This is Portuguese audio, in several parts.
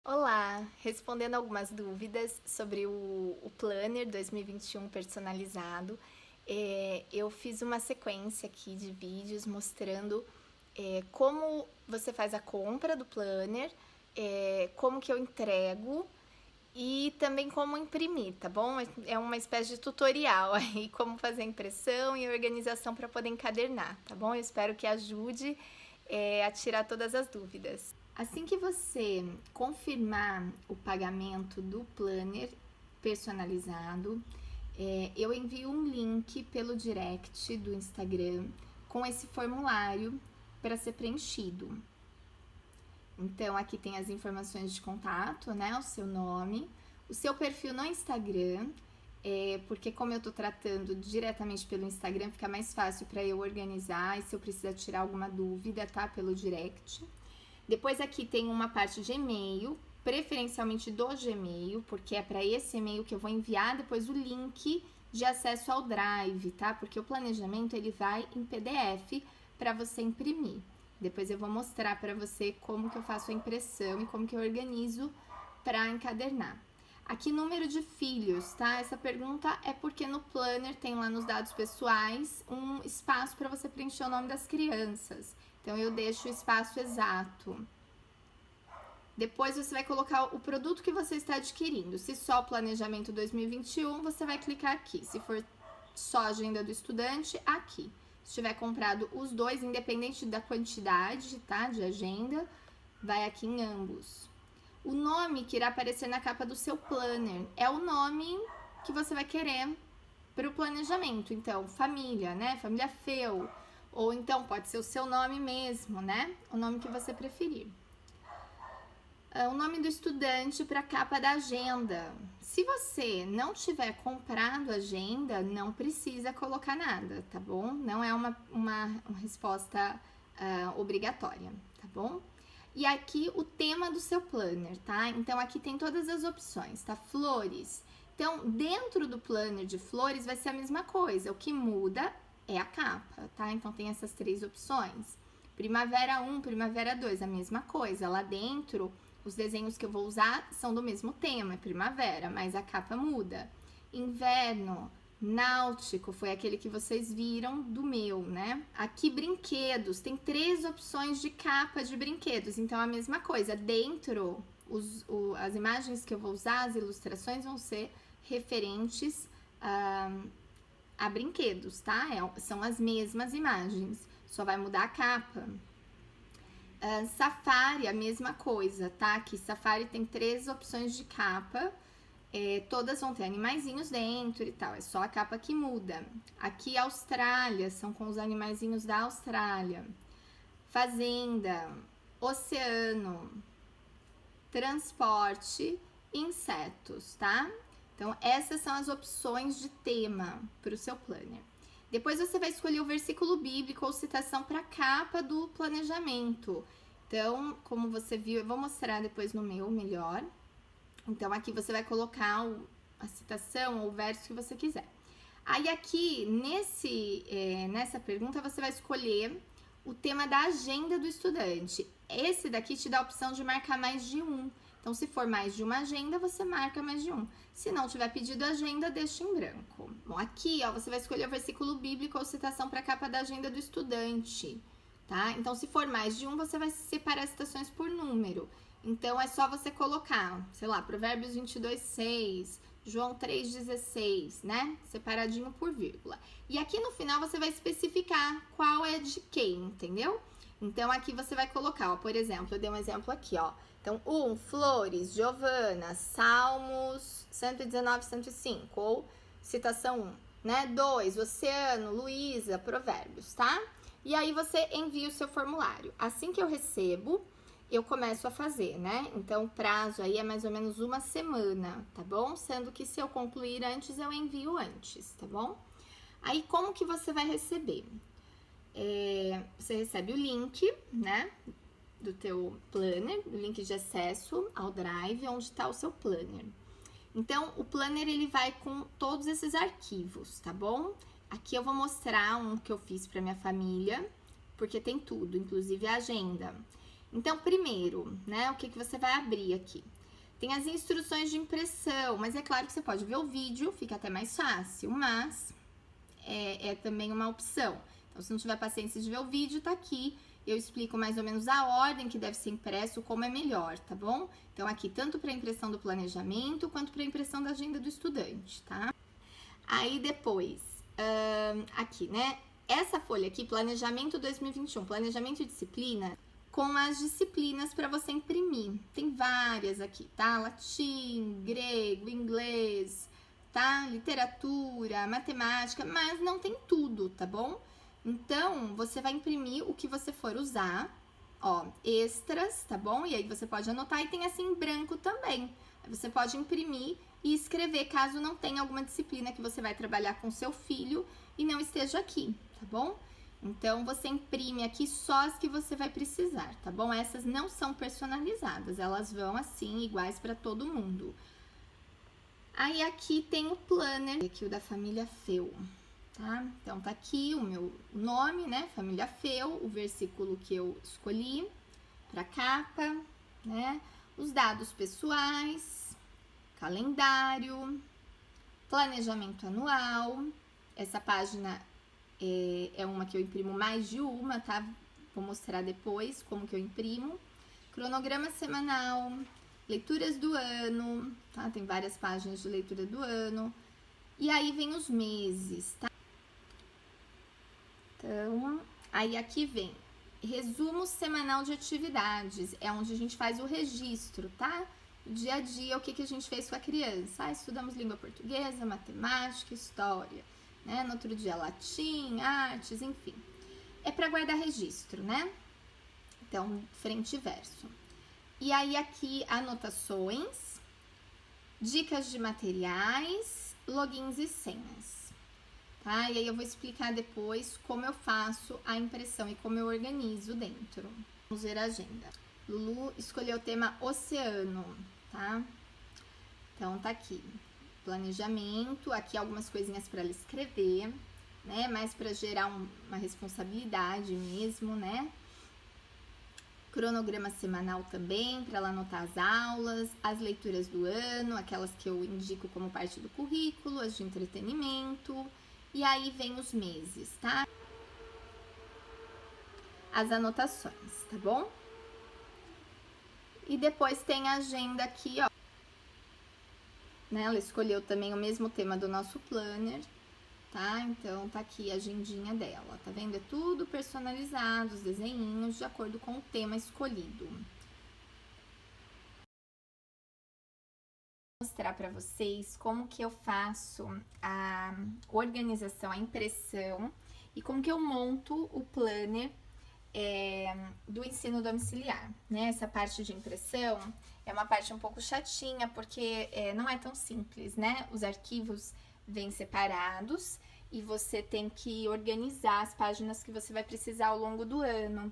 Olá, respondendo algumas dúvidas sobre o Planner 2021 personalizado, eu fiz uma sequência aqui de vídeos mostrando como você faz a compra do Planner, como que eu entrego e também como imprimir, tá bom? É uma espécie de tutorial aí, como fazer a impressão e a organização para poder encadernar, tá bom? Eu espero que ajude a tirar todas as dúvidas. Assim que você confirmar o pagamento do planner personalizado, eu envio um link pelo direct do Instagram com esse formulário para ser preenchido. Então, aqui tem as informações de contato, né? O seu nome, o seu perfil no Instagram, porque como eu tô tratando diretamente pelo Instagram, fica mais fácil para eu organizar e se eu precisar tirar alguma dúvida, tá? Pelo direct. Depois aqui tem uma parte de e-mail, preferencialmente do Gmail, porque é para esse e-mail que eu vou enviar depois o link de acesso ao Drive, tá? Porque o planejamento ele vai em PDF para você imprimir. Depois eu vou mostrar para você como que eu faço a impressão e como que eu organizo para encadernar. Aqui, número de filhos, tá? Essa pergunta é porque no Planner tem lá nos dados pessoais um espaço para você preencher o nome das crianças. Então, eu deixo o espaço exato. Depois, você vai colocar o produto que você está adquirindo. Se só planejamento 2021, você vai clicar aqui. Se for só agenda do estudante, aqui. Se tiver comprado os dois, independente da quantidade, tá? De agenda, vai aqui em ambos. O nome que irá aparecer na capa do seu planner é o nome que você vai querer para o planejamento. Então, família, né? Família Feu. Ou então pode ser o seu nome mesmo, né? O nome que você preferir. O nome do estudante para a capa da agenda. Se você não tiver comprado agenda, não precisa colocar nada, tá bom? Não é uma resposta obrigatória, tá bom? E aqui o tema do seu planner, tá? Então aqui tem todas as opções, tá? Flores. Então, dentro do planner de flores vai ser a mesma coisa. O que muda é a capa, tá? Então tem essas três opções. Primavera 1, Primavera 2, a mesma coisa. Lá dentro, os desenhos que eu vou usar são do mesmo tema, é primavera, mas a capa muda. Inverno, náutico, foi aquele que vocês viram do meu, né? Aqui, brinquedos, tem 3 opções de capa de brinquedos, então a mesma coisa. Dentro, as imagens que eu vou usar, as ilustrações vão ser referentes a brinquedos, tá? São as mesmas imagens, só vai mudar a capa. Safari, a mesma coisa, tá? Aqui, Safari tem 3 opções de capa, todas vão ter animaizinhos dentro e tal, é só a capa que muda. Aqui, Austrália, são com os animaizinhos da Austrália. Fazenda, oceano, transporte, insetos, tá? Então, essas são as opções de tema para o seu planner. Depois você vai escolher o versículo bíblico ou citação para a capa do planejamento. Então, como você viu, eu vou mostrar depois no meu melhor. Então, aqui você vai colocar a citação ou o verso que você quiser. Aí, aqui, nessa pergunta, você vai escolher o tema da agenda do estudante. Esse daqui te dá a opção de marcar mais de um. Então, se for mais de uma agenda, você marca mais de um. Se não tiver pedido agenda, deixa em branco. Bom, aqui, ó, você vai escolher o versículo bíblico ou citação para a capa da agenda do estudante, tá? Então, se for mais de um, você vai separar as citações por número. Então, é só você colocar, sei lá, Provérbios 22:6, João 3:16, né? Separadinho por vírgula. E aqui no final, você vai especificar qual é de quem, entendeu? Então, aqui você vai colocar, ó, por exemplo, eu dei um exemplo aqui, ó. Então, 1, Flores, Giovana, Salmos 119, 105, ou citação 1, né? 2, Oceano, Luísa, Provérbios, tá? E aí você envia o seu formulário. Assim que eu recebo, eu começo a fazer, né? Então, o prazo aí é mais ou menos uma semana, tá bom? Sendo que se eu concluir antes, eu envio antes, tá bom? Aí, como que você vai receber? Você recebe o link, né? Do teu planner, o link de acesso ao Drive, onde está o seu planner. Então, o planner, ele vai com todos esses arquivos, tá bom? Aqui eu vou mostrar um que eu fiz para minha família, porque tem tudo, inclusive a agenda. Então, primeiro, né, o que você vai abrir aqui? Tem as instruções de impressão, mas é claro que você pode ver o vídeo, fica até mais fácil, mas é também uma opção. Então, se não tiver paciência de ver o vídeo, tá aqui. Eu explico mais ou menos a ordem que deve ser impresso, como é melhor, tá bom? Então, aqui, tanto para impressão do planejamento, quanto para impressão da agenda do estudante, tá? Aí, depois, aqui, né? Essa folha aqui, Planejamento 2021, Planejamento e Disciplina, com as disciplinas para você imprimir. Tem várias aqui, tá? Latim, grego, inglês, tá? Literatura, matemática, mas não tem tudo, tá bom? Então, você vai imprimir o que você for usar, ó, extras, tá bom? E aí você pode anotar e tem assim em branco também. Você pode imprimir e escrever caso não tenha alguma disciplina que você vai trabalhar com seu filho e não esteja aqui, tá bom? Então, você imprime aqui só as que você vai precisar, tá bom? Essas não são personalizadas, elas vão assim, iguais para todo mundo. Aí, aqui tem o planner, aqui o da família Feu, tá? Então, tá aqui o meu nome, né? Família Feu, o versículo que eu escolhi para capa, né? Os dados pessoais, calendário, planejamento anual. Essa página é uma que eu imprimo mais de uma, tá? Vou mostrar depois como que eu imprimo. Cronograma semanal, leituras do ano, tá? Tem várias páginas de leitura do ano. E aí vem os meses, tá? Então, aí aqui vem resumo semanal de atividades, é onde a gente faz o registro, tá? Dia a dia, o que a gente fez com a criança. Estudamos língua portuguesa, matemática, história, né? No outro dia, latim, artes, enfim. É para guardar registro, né? Então, frente e verso. E aí, aqui, anotações, dicas de materiais, logins e senhas. Tá? E aí eu vou explicar depois como eu faço a impressão e como eu organizo dentro. Vamos ver a agenda. Lulu escolheu o tema oceano, tá? Então tá aqui, planejamento, aqui algumas coisinhas para ela escrever, né? Mais para gerar uma responsabilidade mesmo, né? Cronograma semanal também, para ela anotar as aulas, as leituras do ano, aquelas que eu indico como parte do currículo, as de entretenimento. E aí vem os meses, tá? As anotações, tá bom? E depois tem a agenda aqui, ó. Né? Ela escolheu também o mesmo tema do nosso planner, tá? Então, tá aqui a agendinha dela, tá vendo? É tudo personalizado, os desenhinhos, de acordo com o tema escolhido. Vou mostrar para vocês como que eu faço a organização, a impressão e como que eu monto o planner do ensino domiciliar, né? Essa parte de impressão é uma parte um pouco chatinha, porque não é tão simples, né? Os arquivos vêm separados e você tem que organizar as páginas que você vai precisar ao longo do ano.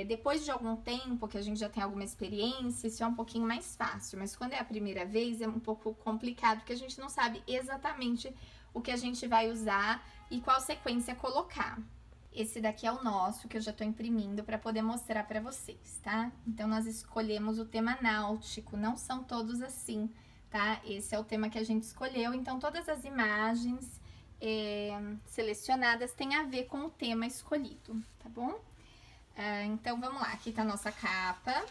Depois de algum tempo, que a gente já tem alguma experiência, isso é um pouquinho mais fácil, mas quando é a primeira vez é um pouco complicado, porque a gente não sabe exatamente o que a gente vai usar e qual sequência colocar. Esse daqui é o nosso, que eu já tô imprimindo para poder mostrar para vocês, tá? Então, nós escolhemos o tema náutico, não são todos assim, tá? Esse é o tema que a gente escolheu, então todas as imagens selecionadas têm a ver com o tema escolhido, tá bom? Então, vamos lá, aqui tá a nossa capa.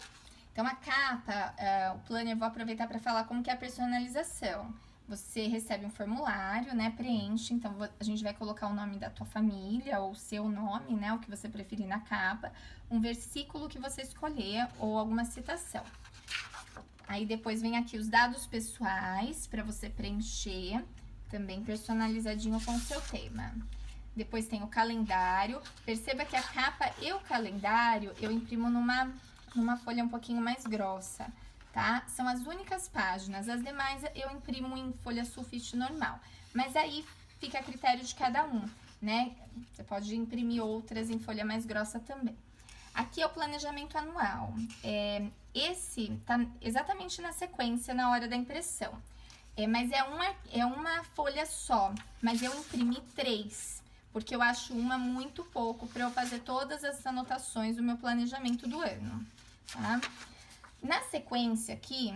Então, a capa, o planner, vou aproveitar para falar como que é a personalização. Você recebe um formulário, né, preenche, então a gente vai colocar o nome da tua família, ou o seu nome, né, o que você preferir na capa, um versículo que você escolher, ou alguma citação. Aí, depois vem aqui os dados pessoais, para você preencher, também personalizadinho com o seu tema. Depois tem o calendário. Perceba que a capa e o calendário eu imprimo numa folha um pouquinho mais grossa, tá? São as únicas páginas. As demais eu imprimo em folha sulfite normal. Mas aí fica a critério de cada um, né? Você pode imprimir outras em folha mais grossa também. Aqui é o planejamento anual. Esse tá exatamente na sequência na hora da impressão. Mas é uma folha só, mas eu imprimi 3. porque eu acho uma muito pouco para eu fazer todas as anotações do meu planejamento do ano, tá? Na sequência aqui,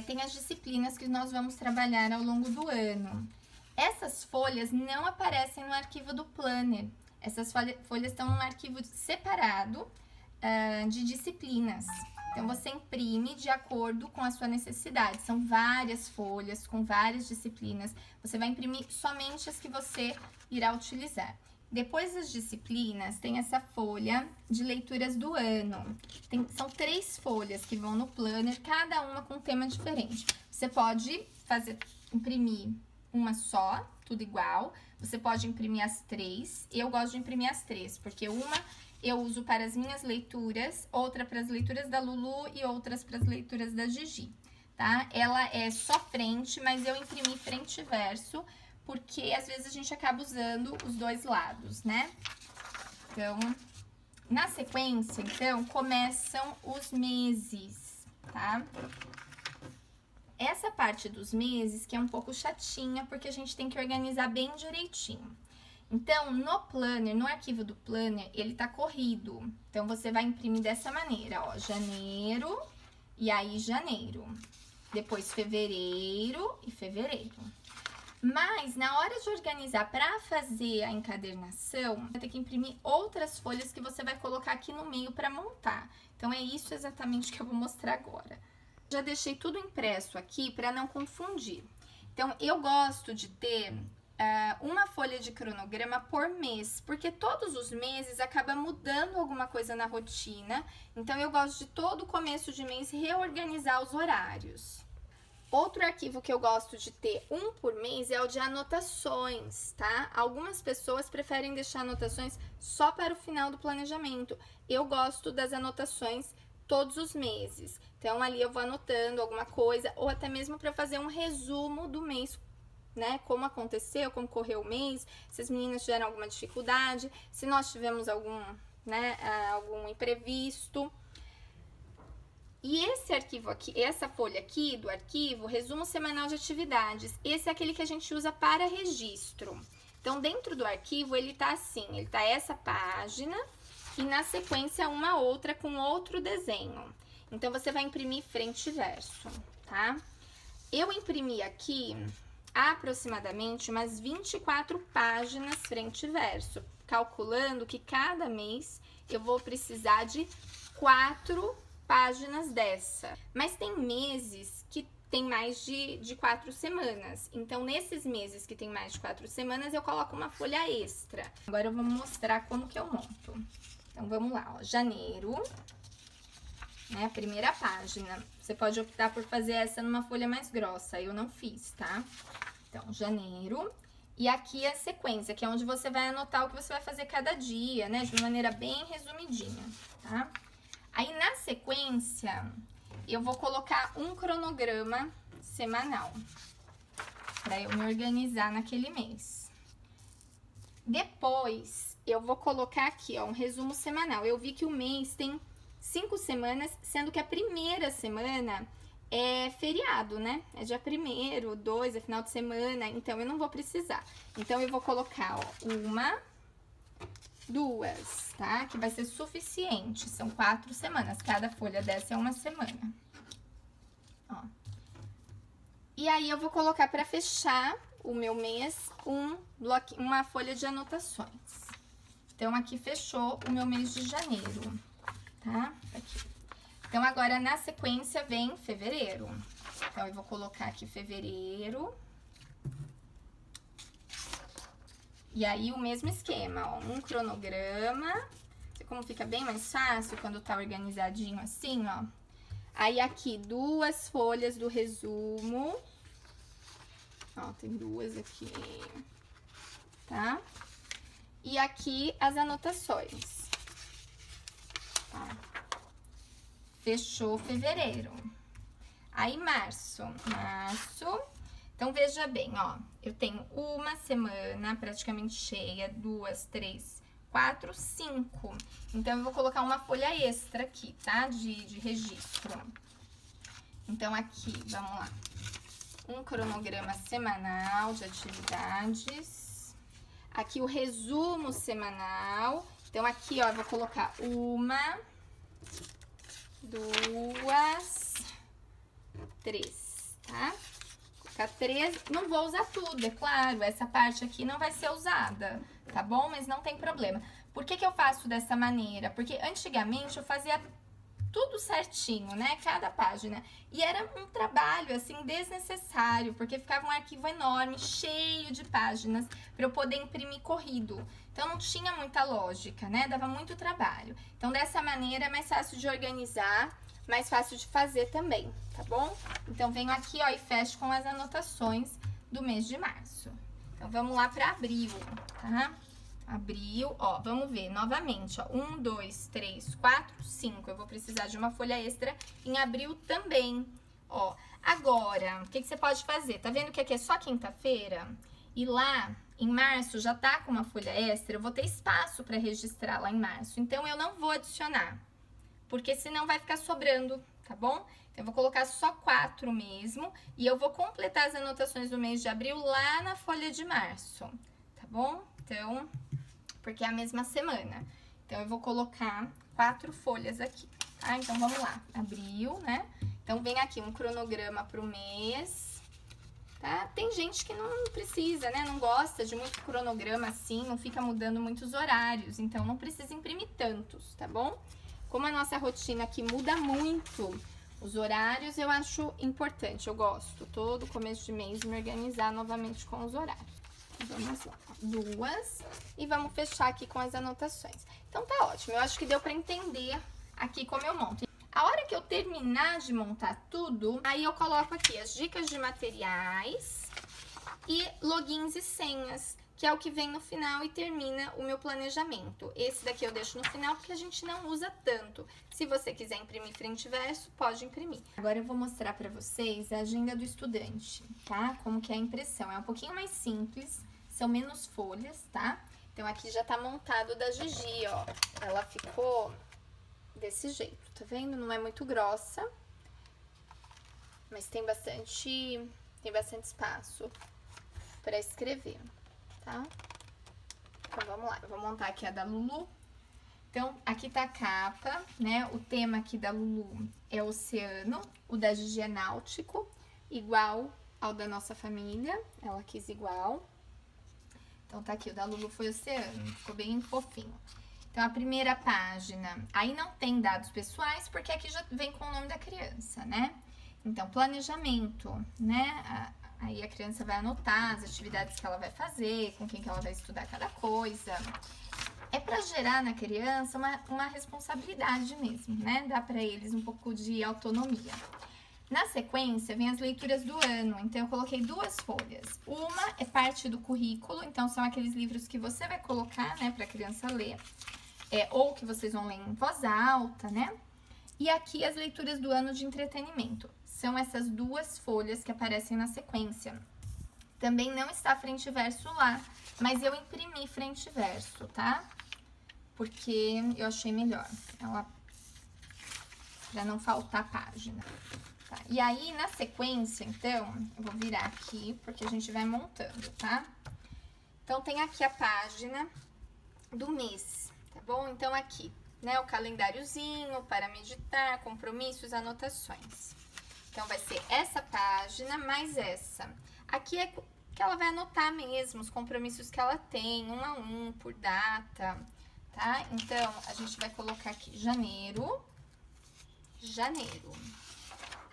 tem as disciplinas que nós vamos trabalhar ao longo do ano. Essas folhas não aparecem no arquivo do Planner. Essas folhas estão num arquivo separado de disciplinas. Então, você imprime de acordo com a sua necessidade. São várias folhas com várias disciplinas. Você vai imprimir somente as que você irá utilizar. Depois das disciplinas, tem essa folha de leituras do ano. São 3 folhas que vão no Planner, cada uma com um tema diferente. Você pode imprimir uma só, tudo igual. Você pode imprimir as 3. Eu gosto de imprimir as 3, porque uma eu uso para as minhas leituras, outra para as leituras da Lulu e outras para as leituras da Gigi, tá? Ela é só frente, mas eu imprimi frente e verso, porque às vezes a gente acaba usando os dois lados, né? Então, na sequência, então, começam os meses, tá? Essa parte dos meses que é um pouco chatinha, porque a gente tem que organizar bem direitinho. Então, no Planner, no arquivo do Planner, ele tá corrido. Então, você vai imprimir dessa maneira, ó, janeiro, e aí janeiro. Depois fevereiro e fevereiro. Mas, na hora de organizar para fazer a encadernação, vai ter que imprimir outras folhas que você vai colocar aqui no meio para montar. Então, é isso exatamente que eu vou mostrar agora. Já deixei tudo impresso aqui para não confundir. Então, eu gosto de ter uma folha de cronograma por mês, porque todos os meses acaba mudando alguma coisa na rotina. Então, eu gosto de todo começo de mês reorganizar os horários. Outro arquivo que eu gosto de ter um por mês é o de anotações, tá? Algumas pessoas preferem deixar anotações só para o final do planejamento. Eu gosto das anotações todos os meses. Então, ali eu vou anotando alguma coisa, ou até mesmo para fazer um resumo do mês, né? Como aconteceu, como correu o mês, se as meninas tiveram alguma dificuldade, se nós tivemos algum imprevisto. E esse arquivo aqui, essa folha aqui do arquivo, resumo semanal de atividades, esse é aquele que a gente usa para registro. Então, dentro do arquivo, ele tá assim, ele tá essa página e na sequência uma outra com outro desenho. Então, você vai imprimir frente e verso, tá? Eu imprimi aqui aproximadamente umas 24 páginas frente e verso, calculando que cada mês eu vou precisar de 4 páginas dessa. Mas tem meses que tem mais de 4 semanas. Então, nesses meses que tem mais de 4 semanas, eu coloco uma folha extra. Agora, eu vou mostrar como que eu monto. Então, vamos lá, ó. Janeiro, né? A primeira página. Você pode optar por fazer essa numa folha mais grossa. Eu não fiz, tá? Então, janeiro. E aqui a sequência, que é onde você vai anotar o que você vai fazer cada dia, né? De uma maneira bem resumidinha, tá? Aí, na sequência, eu vou colocar um cronograma semanal, para eu me organizar naquele mês. Depois, eu vou colocar aqui, ó, um resumo semanal. Eu vi que o mês tem 5 semanas, sendo que a primeira semana é feriado, né? É dia 1º, 2, é final de semana, então eu não vou precisar. Então, eu vou colocar, ó, 1, 2, tá? Que vai ser suficiente, são 4 semanas, cada folha dessa é uma semana. Ó. E aí, eu vou colocar pra fechar o meu mês uma folha de anotações. Então, aqui fechou o meu mês de janeiro, tá? Aqui. Então, agora, na sequência, vem fevereiro. Então, eu vou colocar aqui fevereiro. E aí, o mesmo esquema, ó, um cronograma. Como fica bem mais fácil quando tá organizadinho assim, ó. Aí, aqui, 2 folhas do resumo. Ó, tem 2 aqui, tá? E aqui, as anotações. Tá? Fechou fevereiro. Aí, março. Então, veja bem, ó. Eu tenho uma semana praticamente cheia, 2, 3, 4, 5. Então, eu vou colocar uma folha extra aqui, tá? De registro. Então, aqui, vamos lá. Um cronograma semanal de atividades. aqui o resumo semanal. Então, aqui, ó, eu vou colocar 1, 2, 3, tá? Vou colocar 3, não vou usar tudo, é claro, essa parte aqui não vai ser usada, tá bom? Mas não tem problema. Por que eu faço dessa maneira? Porque antigamente eu fazia tudo certinho, né? Cada página. E era um trabalho, assim, desnecessário, porque ficava um arquivo enorme, cheio de páginas, para eu poder imprimir corrido. Então, não tinha muita lógica, né? Dava muito trabalho. Então, dessa maneira, é mais fácil de organizar, mais fácil de fazer também, tá bom? Então, venho aqui, ó, e fecho com as anotações do mês de março. Então, vamos lá para abril, tá? Abril, ó, vamos ver novamente, ó, 1, 2, 3, 4, 5. Eu vou precisar de uma folha extra em abril também, ó. Agora, o que você pode fazer? Tá vendo que aqui é só quinta-feira? E lá, em março, já tá com uma folha extra, eu vou ter espaço para registrar lá em março. Então, eu não vou adicionar, porque senão vai ficar sobrando, tá bom? Então, eu vou colocar só 4 mesmo, e eu vou completar as anotações do mês de abril lá na folha de março, tá bom? Então, porque é a mesma semana. Então, eu vou colocar 4 folhas aqui, tá? Então, vamos lá. Abril, né? Então, vem aqui um cronograma pro mês, tá? Tem gente que não precisa, né? Não gosta de muito cronograma assim, não fica mudando muitos horários. Então, não precisa imprimir tantos, tá bom? Como a nossa rotina aqui muda muito os horários, eu acho importante. Eu gosto, todo começo de mês, me organizar novamente com os horários. Vamos lá, 2, e vamos fechar aqui com as anotações. Então, tá ótimo, eu acho que deu pra entender aqui como eu monto. A hora que eu terminar de montar tudo, aí eu coloco aqui as dicas de materiais e logins e senhas, que é o que vem no final e termina o meu planejamento. Esse daqui eu deixo no final porque a gente não usa tanto. Se você quiser imprimir frente e verso, pode imprimir. Agora eu vou mostrar pra vocês a agenda do estudante, tá? Como que é a impressão. É um pouquinho mais simples, são menos folhas, tá? Então, aqui já tá montado da Gigi, ó. Ela ficou desse jeito, tá vendo? Não é muito grossa, mas tem bastante espaço pra escrever, tá? Então, vamos lá. Eu vou montar aqui a da Lulu. Então, aqui tá a capa, né? O tema aqui da Lulu é oceano, o da Gigi é náutico, igual ao da nossa família. Ela quis igual. Então, tá aqui, o da Lulu foi oceano, ficou bem fofinho. Então, a primeira página, aí não tem dados pessoais, porque aqui já vem com o nome da criança, né? Então, planejamento, né? Aí a criança vai anotar as atividades que ela vai fazer, com quem que ela vai estudar cada coisa. É pra gerar na criança uma responsabilidade mesmo, né? Dá pra eles um pouco de autonomia. Na sequência, vem as leituras do ano, então eu coloquei 2 folhas. Uma é parte do currículo, então são aqueles livros que você vai colocar, né, pra criança ler, ou que vocês vão ler em voz alta, né? E aqui as leituras do ano de entretenimento. São essas 2 folhas que aparecem na sequência. Também não está frente e verso lá, mas eu imprimi frente e verso, tá? Porque eu achei melhor, pra não faltar página. Tá, e aí, na sequência, então, eu vou virar aqui, porque a gente vai montando, tá? Então, tem aqui a página do mês, tá bom? Então, aqui, né, o calendáriozinho para meditar, compromissos, anotações. Então, vai ser essa página mais essa. Aqui é que ela vai anotar mesmo os compromissos que ela tem, 1 a 1, por data, tá? Então, a gente vai colocar aqui janeiro.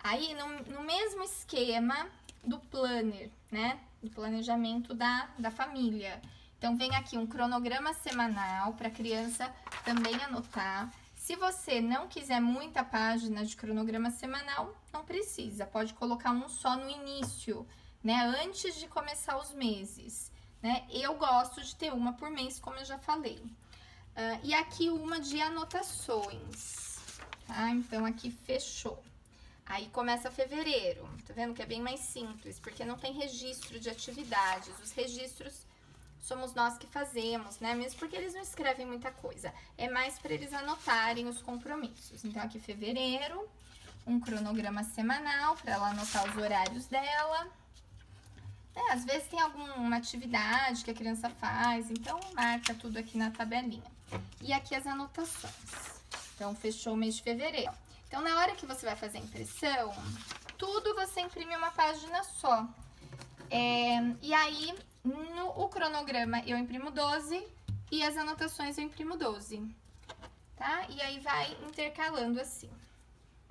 Aí, no mesmo esquema do planner, né? Do planejamento da família. Então, vem aqui um cronograma semanal para a criança também anotar. Se você não quiser muita página de cronograma semanal, não precisa. Pode colocar um só no início, né? Antes de começar os meses, né? Eu gosto de ter uma por mês, como eu já falei. E aqui uma de anotações, tá? Então, aqui fechou. Aí começa fevereiro, tá vendo que é bem mais simples, porque não tem registro de atividades. Os registros somos nós que fazemos, né? Mesmo porque eles não escrevem muita coisa. É mais para eles anotarem os compromissos. Então, aqui fevereiro, um cronograma semanal para ela anotar os horários dela. Às vezes tem alguma atividade que a criança faz, então marca tudo aqui na tabelinha. E aqui as anotações. Então, fechou o mês de fevereiro. Então, na hora que você vai fazer a impressão, tudo você imprime uma página só. E aí, o cronograma eu imprimo 12 e as anotações eu imprimo 12, tá? E aí vai intercalando assim.